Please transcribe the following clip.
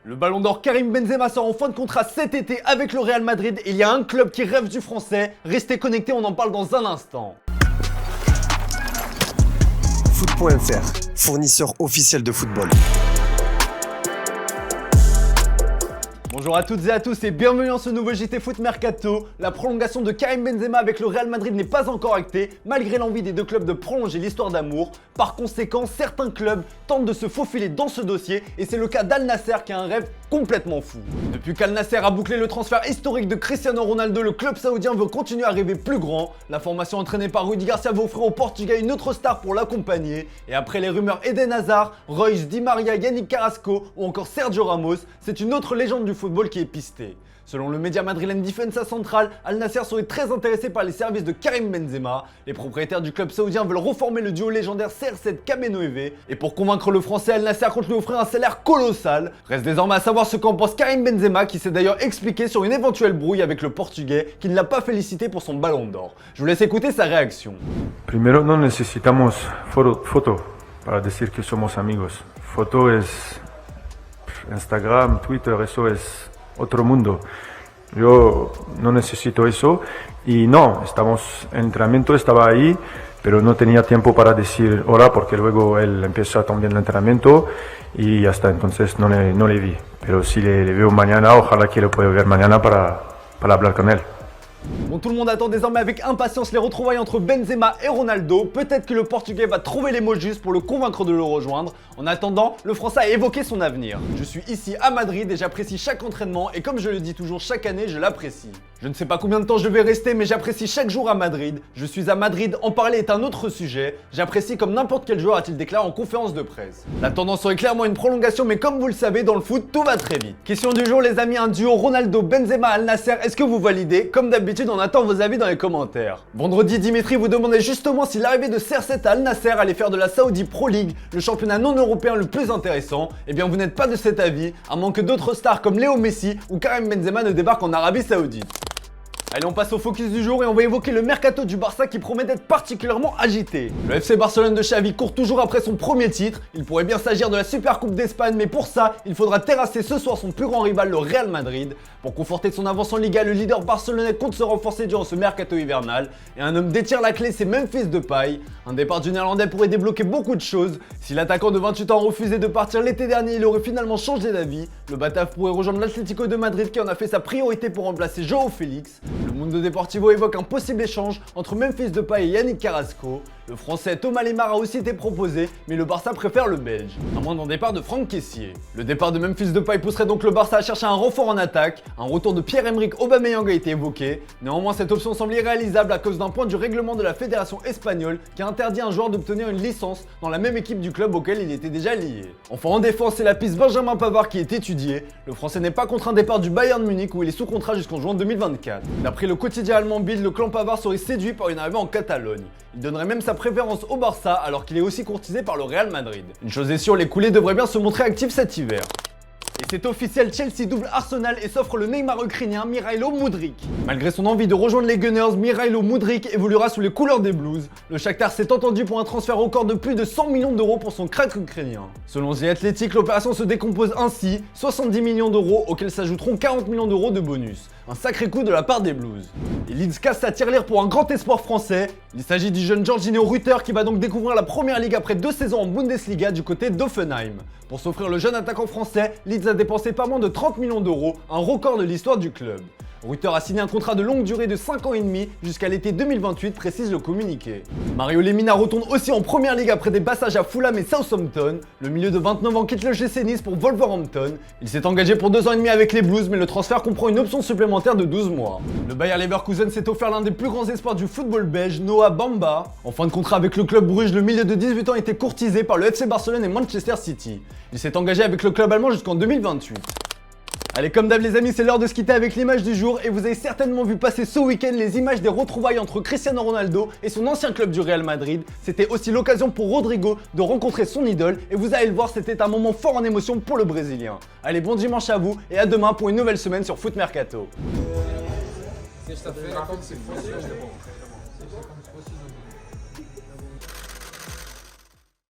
Le ballon d'or Karim Benzema sort en fin de contrat cet été avec le Real Madrid et il y a un club qui rêve du français. Restez connectés, on en parle dans un instant. Foot.fr, fournisseur officiel de football. Bonjour à toutes et à tous et bienvenue dans ce nouveau JT Foot Mercato. La prolongation de Karim Benzema avec le Real Madrid n'est pas encore actée, malgré l'envie des deux clubs de prolonger l'histoire d'amour. Par conséquent, certains clubs tentent de se faufiler dans ce dossier et c'est le cas d'Al Nassr qui a un rêve complètement fou. Depuis qu'Al Nassr a bouclé le transfert historique de Cristiano Ronaldo, le club saoudien veut continuer à rêver plus grand. La formation entraînée par Rudi Garcia veut offrir au Portugais une autre star pour l'accompagner. Et après les rumeurs Eden Hazard, Reus, Di Maria, Yannick Carrasco ou encore Sergio Ramos, c'est une autre légende du football qui est pistée. Selon le média madrilène Defensa Central, Al Nassr serait très intéressé par les services de Karim Benzema. Les propriétaires du club saoudien veulent reformer le duo légendaire CR7-Kamenoeve. Et pour convaincre le français, Al Nassr compte lui offrir un salaire colossal. Reste désormais à savoir ce qu'en pense Karim Benzema, qui s'est d'ailleurs expliqué sur une éventuelle brouille avec le portugais, qui ne l'a pas félicité pour son ballon d'or. Je vous laisse écouter sa réaction. Primero no necesitamos foto para decir que somos amigos. Foto es Instagram, Twitter, eso es otro mundo. Yo no necesito eso y no, estamos en entrenamiento, estaba ahí, pero no tenía tiempo para decir hola porque luego él empieza también el entrenamiento y hasta entonces no le vi. Pero si le veo mañana, ojalá que lo pueda ver mañana para hablar con él. Bon, tout le monde attend désormais avec impatience les retrouvailles entre Benzema et Ronaldo. Peut-être que le Portugais va trouver les mots justes pour le convaincre de le rejoindre. En attendant, le Français a évoqué son avenir. Je suis ici à Madrid et j'apprécie chaque entraînement et comme je le dis toujours chaque année, je l'apprécie. Je ne sais pas combien de temps je vais rester mais j'apprécie chaque jour à Madrid. Je suis à Madrid, en parler est un autre sujet. J'apprécie comme n'importe quel joueur, a-t-il déclaré en conférence de presse. La tendance serait clairement une prolongation mais comme vous le savez, dans le foot, tout va très vite. Question du jour les amis, un duo Ronaldo-Benzema Al Nassr, est-ce que vous validez? Comme d'habitude, on attend vos avis dans les commentaires. Vendredi, Dimitri vous demandait justement si l'arrivée de CR7 à Al Nassr allait faire de la Saudi Pro League le championnat non européen le plus intéressant. Eh bien vous n'êtes pas de cet avis, à moins que d'autres stars comme Léo Messi ou Karim Benzema ne débarquent en Arabie Saoudite. Allez, on passe au focus du jour et on va évoquer le mercato du Barça qui promet d'être particulièrement agité. Le FC Barcelone de Xavi court toujours après son premier titre. Il pourrait bien s'agir de la Supercoupe d'Espagne, mais pour ça, il faudra terrasser ce soir son plus grand rival, le Real Madrid. Pour conforter son avance en Liga, le leader barcelonais compte se renforcer durant ce mercato hivernal. Et un homme détient la clé, c'est Memphis Depay. Un départ du Néerlandais pourrait débloquer beaucoup de choses. Si l'attaquant de 28 ans a refusé de partir l'été dernier, il aurait finalement changé d'avis. Le Batave pourrait rejoindre l'Atlético de Madrid qui en a fait sa priorité pour remplacer João Félix. Le Mundo Deportivo évoque un possible échange entre Memphis Depay et Yannick Carrasco. Le français Thomas Lemar a aussi été proposé, mais le Barça préfère le Belge, à moins d'un départ de Franck Kessié. Le départ de Memphis Depay pousserait donc le Barça à chercher un renfort en attaque. Un retour de Pierre-Emerick Aubameyang a été évoqué. Néanmoins, cette option semble irréalisable à cause d'un point du règlement de la fédération espagnole qui interdit à un joueur d'obtenir une licence dans la même équipe du club auquel il était déjà lié. Enfin, en défense, c'est la piste Benjamin Pavard qui est étudiée. Le français n'est pas contre un départ du Bayern Munich où il est sous contrat jusqu'en juin 2024. D'après le quotidien allemand Bild, le clan Pavard serait séduit par une arrivée en Catalogne. Il donnerait même sa préférence au Barça alors qu'il est aussi courtisé par le Real Madrid. Une chose est sûre, les coulées devraient bien se montrer actifs cet hiver. Et c'est officiel, Chelsea double Arsenal et s'offre le Neymar ukrainien Mykhailo Mudryk. Malgré son envie de rejoindre les Gunners, Mykhailo Mudryk évoluera sous les couleurs des Blues. Le Shakhtar s'est entendu pour un transfert record de plus de 100 millions d'euros pour son crack ukrainien. Selon The Athletic, l'opération se décompose ainsi, 70 millions d'euros auxquels s'ajouteront 40 millions d'euros de bonus. Un sacré coup de la part des Blues. Et Leeds casse sa tirelire pour un grand espoir français. Il s'agit du jeune Georginio Rutter qui va donc découvrir la première ligue après 2 saisons en Bundesliga du côté d'Offenheim. Pour s'offrir le jeune attaquant français, Leeds a dépensé pas moins de 30 millions d'euros, un record de l'histoire du club. Rutter a signé un contrat de longue durée de 5 ans et demi jusqu'à l'été 2028, précise le communiqué. Mario Lemina retourne aussi en première ligue après des passages à Fulham et Southampton. Le milieu de 29 ans quitte le GC Nice pour Wolverhampton. Il s'est engagé pour 2 ans et demi avec les Blues, mais le transfert comprend une option supplémentaire de 12 mois. Le Bayer Leverkusen s'est offert l'un des plus grands espoirs du football belge, Noah Bamba. En fin de contrat avec le club Bruges, le milieu de 18 ans était courtisé par le FC Barcelone et Manchester City. Il s'est engagé avec le club allemand jusqu'en 2028. Allez, comme d'hab les amis, c'est l'heure de se quitter avec l'image du jour et vous avez certainement vu passer ce week-end les images des retrouvailles entre Cristiano Ronaldo et son ancien club du Real Madrid. C'était aussi l'occasion pour Rodrigo de rencontrer son idole et vous allez le voir, c'était un moment fort en émotion pour le Brésilien. Allez, bon dimanche à vous et à demain pour une nouvelle semaine sur Foot Mercato. Sexta-feira, como se fosse.